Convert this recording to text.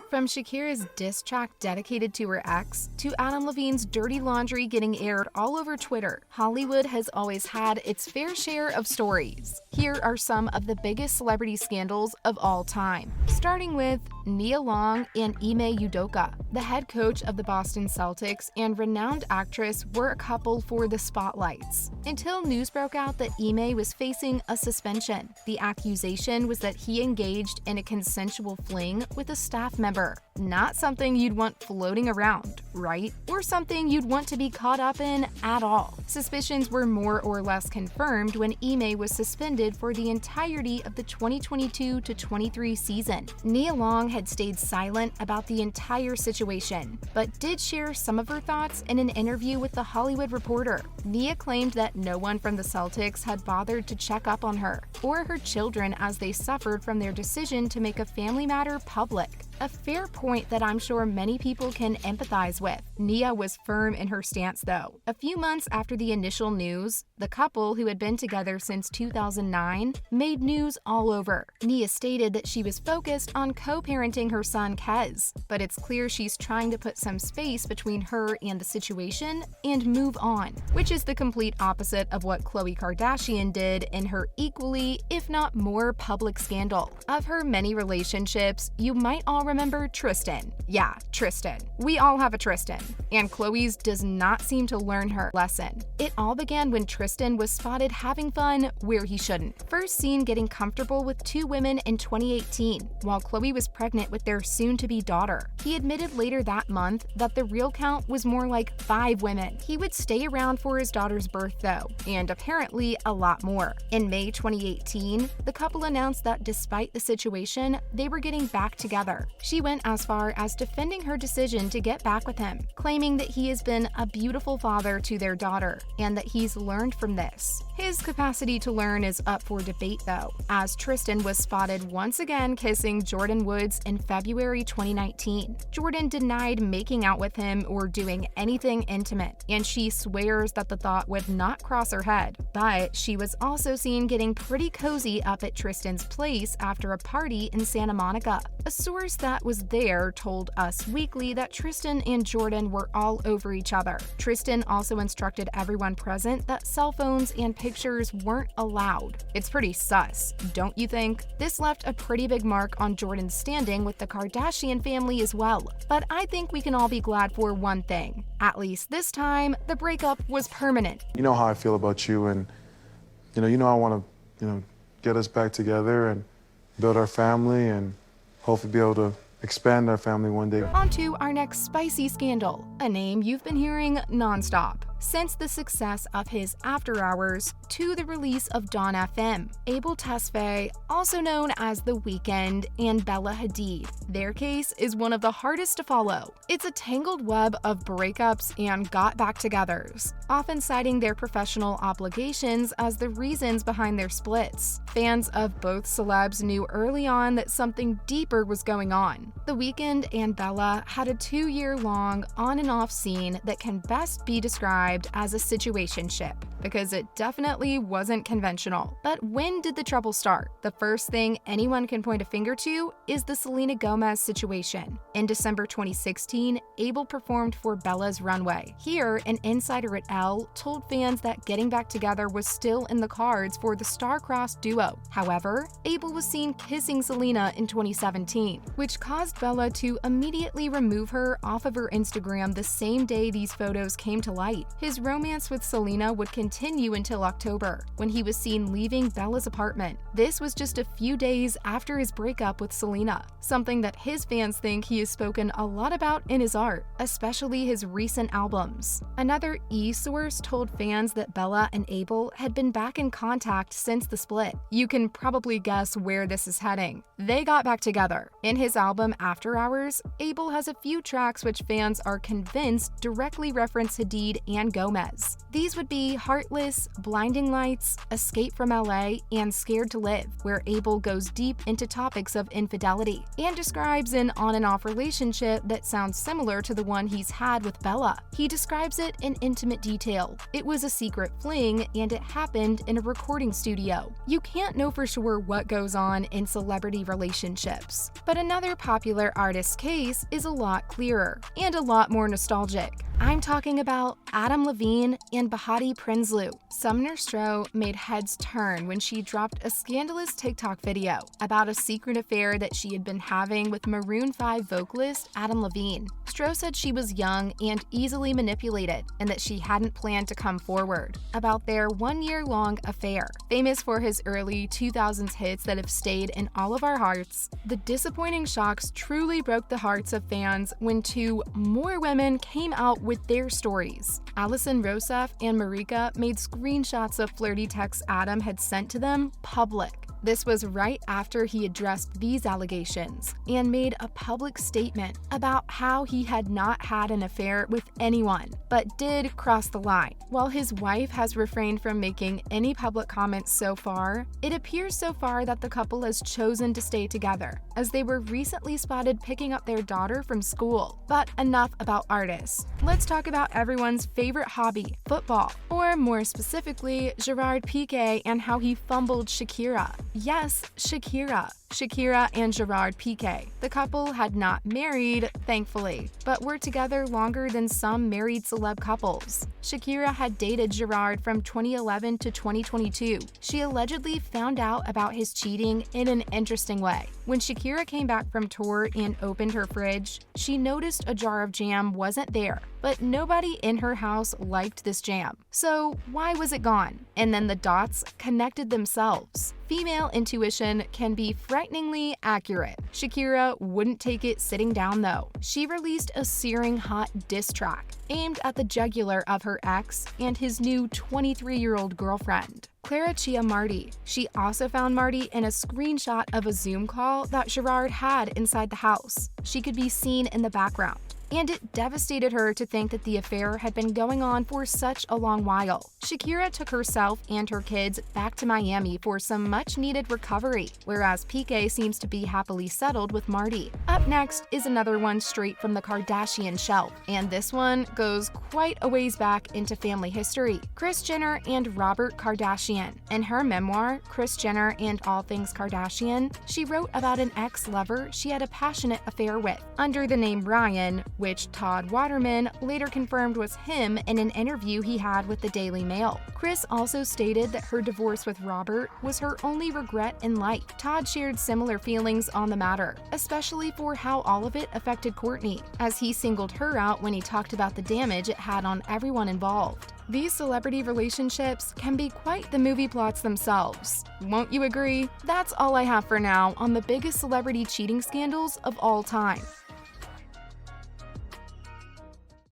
From Shakira's diss track dedicated to her ex, to Adam Levine's dirty laundry getting aired all over Twitter, Hollywood has always had its fair share of stories. Here are some of the biggest celebrity scandals of all time. Starting with Nia Long and Ime Udoka. The head coach of the Boston Celtics and renowned actress were a couple for the spotlights, until news broke out that Ime was facing a suspension. The accusation was that he engaged in a consensual fling with a staff member. Not something you'd want floating around, right? Or something you'd want to be caught up in at all. Suspicions were more or less confirmed when Ime was suspended for the entirety of the 2022-23 season. Nia Long had stayed silent about the entire situation, but did share some of her thoughts in an interview with The Hollywood Reporter. Nia claimed that no one from the Celtics had bothered to check up on her or her children as they suffered from their decision to make a family matter public. A fair point that I'm sure many people can empathize with. Nia was firm in her stance though. A few months after the initial news, the couple, who had been together since 2009, made news all over. Nia stated that she was focused on co-parenting her son Kez, but it's clear she's trying to put some space between her and the situation and move on, which is the complete opposite of what Khloe Kardashian did in her equally, if not more, public scandal. Of her many relationships, you might all remember Tristan. Yeah, Tristan. We all have a Tristan, and Khloe's does not seem to learn her lesson. It all began when Tristan was spotted having fun where he shouldn't. First seen getting comfortable with two women in 2018, while Khloe was pregnant with their soon-to-be daughter. He admitted later that month that the real count was more like 5 women. He would stay around for his daughter's birth though, and apparently a lot more. In May 2018, the couple announced that despite the situation, they were getting back together. She went as far as defending her decision to get back with him, claiming that he has been a beautiful father to their daughter and that he's learned from this. His capacity to learn is up for debate though, as Tristan was spotted once again kissing Jordyn Woods in February 2019. Jordyn denied making out with him or doing anything intimate, and she swears that the thought would not cross her head, but she was also seen getting pretty cozy up at Tristan's place after a party in Santa Monica. A source that was there told Us Weekly that Tristan and Jordyn were all over each other. Tristan also instructed everyone present that cell phones and pictures weren't allowed. It's pretty sus, don't you think? This left a pretty big mark on Jordyn's standing with the Kardashian family as well. But I think we can all be glad for one thing. At least this time, the breakup was permanent. You know how I feel about you, and you know I want to, get us back together and build our family and hopefully be able to expand our family one day. On to our next spicy scandal, a name you've been hearing nonstop since the success of his After Hours to the release of Dawn FM. Abel Tesfaye, also known as The Weeknd, and Bella Hadid. Their case is one of the hardest to follow. It's a tangled web of breakups and got back togethers, often citing their professional obligations as the reasons behind their splits. Fans of both celebs knew early on that something deeper was going on. The Weeknd and Bella had a 2-year-long on and off scene that can best be described as a situationship, because it definitely wasn't conventional. But when did the trouble start? The first thing anyone can point a finger to is the Selena Gomez situation. In December 2016, Abel performed for Bella's runway. Here, an insider at Elle told fans that getting back together was still in the cards for the star-crossed duo. However, Abel was seen kissing Selena in 2017, which caused Bella to immediately remove her off of her Instagram the same day these photos came to light. His romance with Selena would continue until October, when he was seen leaving Bella's apartment. This was just a few days after his breakup with Selena, something that his fans think he has spoken a lot about in his art, especially his recent albums. Another source told fans that Bella and Abel had been back in contact since the split. You can probably guess where this is heading. They got back together. In his album After Hours, Abel has a few tracks which fans are convinced directly reference Hadid and Gomez. These would be Heartless, Blinding Lights, Escape from LA, and Scared to Live, where Abel goes deep into topics of infidelity and describes an on and off relationship that sounds similar to the one he's had with Bella. He describes it in intimate detail detail. It was a secret fling, and it happened in a recording studio. You can't know for sure what goes on in celebrity relationships. But another popular artist's case is a lot clearer and a lot more nostalgic. I'm talking about Adam Levine and Behati Prinsloo. Sumner Stroh made heads turn when she dropped a scandalous TikTok video about a secret affair that she had been having with Maroon 5 vocalist Adam Levine. Stroh said she was young and easily manipulated, and that she hadn't planned to come forward about their one-year-long affair. Famous for his early 2000s hits that have stayed in all of our hearts, the disappointing shocks truly broke the hearts of fans when two more women came out with their stories. Alison Rousseff and Marika made screenshots of flirty texts Adam had sent to them public. This was right after he addressed these allegations and made a public statement about how he had not had an affair with anyone, but did cross the line. While his wife has refrained from making any public comments so far, it appears so far that the couple has chosen to stay together, as they were recently spotted picking up their daughter from school. But enough about artists. Let's talk about everyone's favorite hobby, football, or more specifically, Gerard Piqué and how he fumbled Shakira. Yes, Shakira. Shakira and Gerard Piqué. The couple had not married, thankfully, but were together longer than some married celeb couples. Shakira had dated Gerard from 2011 to 2022. She allegedly found out about his cheating in an interesting way. When Shakira came back from tour and opened her fridge, she noticed a jar of jam wasn't there, but nobody in her house liked this jam. So why was it gone? And then the dots connected themselves. Female intuition can be frighteningly accurate. Shakira wouldn't take it sitting down though. She released a searing hot diss track aimed at the jugular of her ex and his new 23-year-old girlfriend, Clara Chia Marti. She also found Marti in a screenshot of a Zoom call that Gerard had inside the house. She could be seen in the background. And it devastated her to think that the affair had been going on for such a long while. Shakira took herself and her kids back to Miami for some much-needed recovery, whereas Piqué seems to be happily settled with Marti. Up next is another one straight from the Kardashian shelf, and this one goes quite a ways back into family history. Kris Jenner and Robert Kardashian. In her memoir, Kris Jenner and All Things Kardashian, she wrote about an ex-lover she had a passionate affair with, under the name Ryan, which Todd Waterman later confirmed was him in an interview he had with the Daily Mail. Kris also stated that her divorce with Robert was her only regret in life. Todd shared similar feelings on the matter, especially for how all of it affected Kourtney, as he singled her out when he talked about the damage it had on everyone involved. These celebrity relationships can be quite the movie plots themselves. Won't you agree? That's all I have for now on the biggest celebrity cheating scandals of all time.